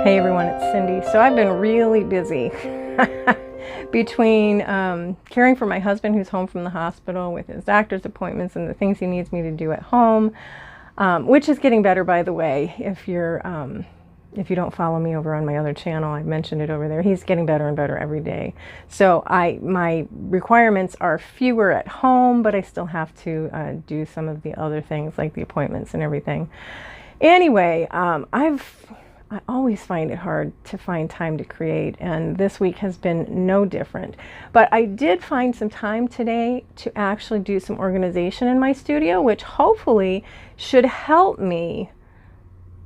Hey everyone, it's Cindy. So I've been really busy between caring for my husband who's home from the hospital with his doctor's appointments and the things he needs me to do at home, which is getting better, by the way. If you don't follow me over on my other channel, I mentioned it over there. He's getting better and better every day. So my requirements are fewer at home, but I still have to do some of the other things like the appointments and everything. Anyway, I always find it hard to find time to create, and this week has been no different. But I did find some time today to actually do some organization in my studio, which hopefully should help me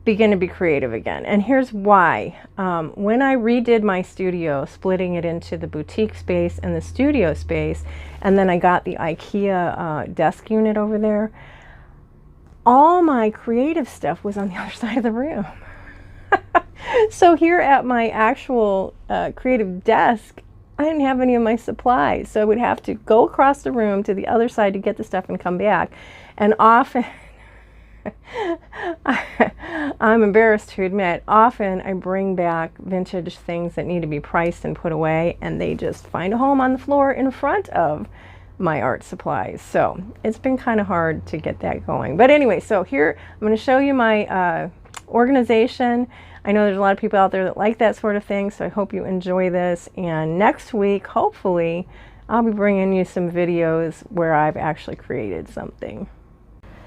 begin to be creative again. And here's why. When I redid my studio, splitting it into the boutique space and the studio space, and then I got the Ikea desk unit over there, all my creative stuff was on the other side of the room. So here at my actual creative desk, I didn't have any of my supplies. So I would have to go across the room to the other side to get the stuff and come back. And often, I'm embarrassed to admit, often I bring back vintage things that need to be priced and put away, and they just find a home on the floor in front of my art supplies. So it's been kind of hard to get that going. But anyway, so here I'm going to show you my organization. I know there's a lot of people out there that like that sort of thing, so I hope you enjoy this. And next week, hopefully, I'll be bringing you some videos where I've actually created something.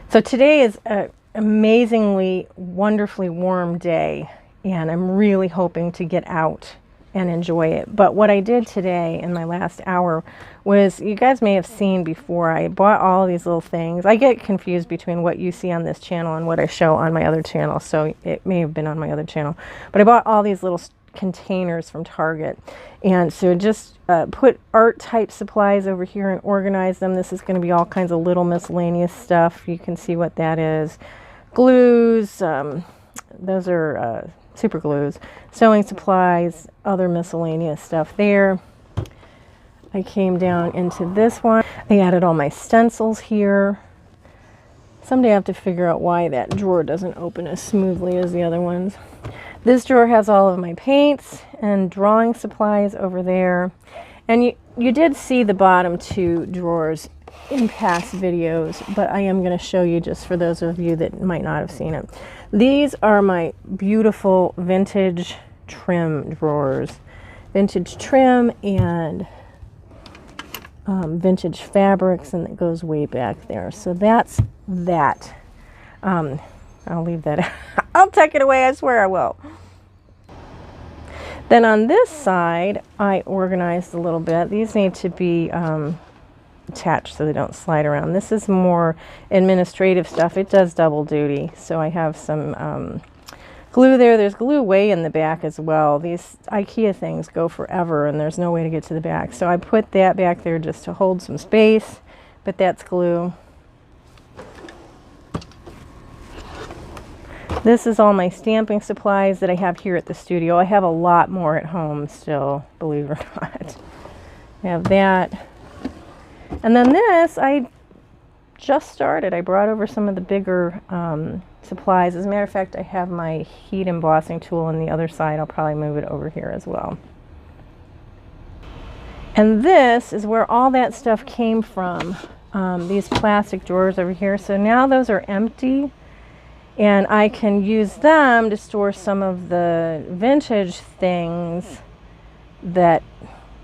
So today is an amazingly, wonderfully warm day, and I'm really hoping to get out and enjoy it. But what I did today in my last hour was, you guys may have seen before, I bought all these little things. I get confused between what you see on this channel and what I show on my other channel, so it may have been on my other channel. But I bought all these little containers from Target, and so just put art type supplies over here and organize them. This is going to be all kinds of little miscellaneous stuff. You can see what that is. Glues, those are super glues, sewing supplies, other miscellaneous stuff there. I came down into this one. I added all my stencils here. Someday I have to figure out why that drawer doesn't open as smoothly as the other ones. This drawer has all of my paints and drawing supplies over there. And you did see the bottom two drawers in past videos, but I am going to show you just for those of you that might not have seen it. These are my beautiful vintage trim drawers. Vintage trim and vintage fabrics, and it goes way back there. So that's that. I'll leave that. I'll tuck it away, I swear I will. Then on this side, I organized a little bit. These need to be attached so they don't slide around. This is more administrative stuff. It does double duty. So I have some glue there. There's glue way in the back as well. These Ikea things go forever and there's no way to get to the back. So I put that back there just to hold some space, but that's glue. This is all my stamping supplies that I have here at the studio. I have a lot more at home still, believe it or not. I have that. And then this, I just started. I brought over some of the bigger supplies. As a matter of fact, I have my heat embossing tool on the other side. I'll probably move it over here as well. And this is where all that stuff came from, these plastic drawers over here. So now those are empty, and I can use them to store some of the vintage things that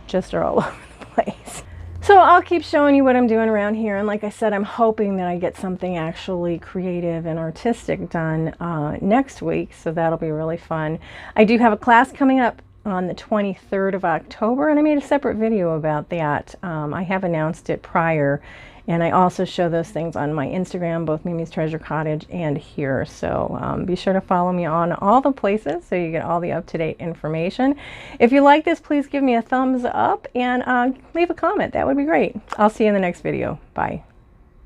just are all over the place. So I'll keep showing you what I'm doing around here, and like I said, I'm hoping that I get something actually creative and artistic done next week, so that'll be really fun. I do have a class coming up on the 23rd of October, and I made a separate video about that. I have announced it prior, and I also show those things on my Instagram, both Mimi's Treasure Cottage and here. So be sure to follow me on all the places so you get all the up-to-date information. If you like this, please give me a thumbs up and leave a comment. That would be great. I'll see you in the next video. Bye.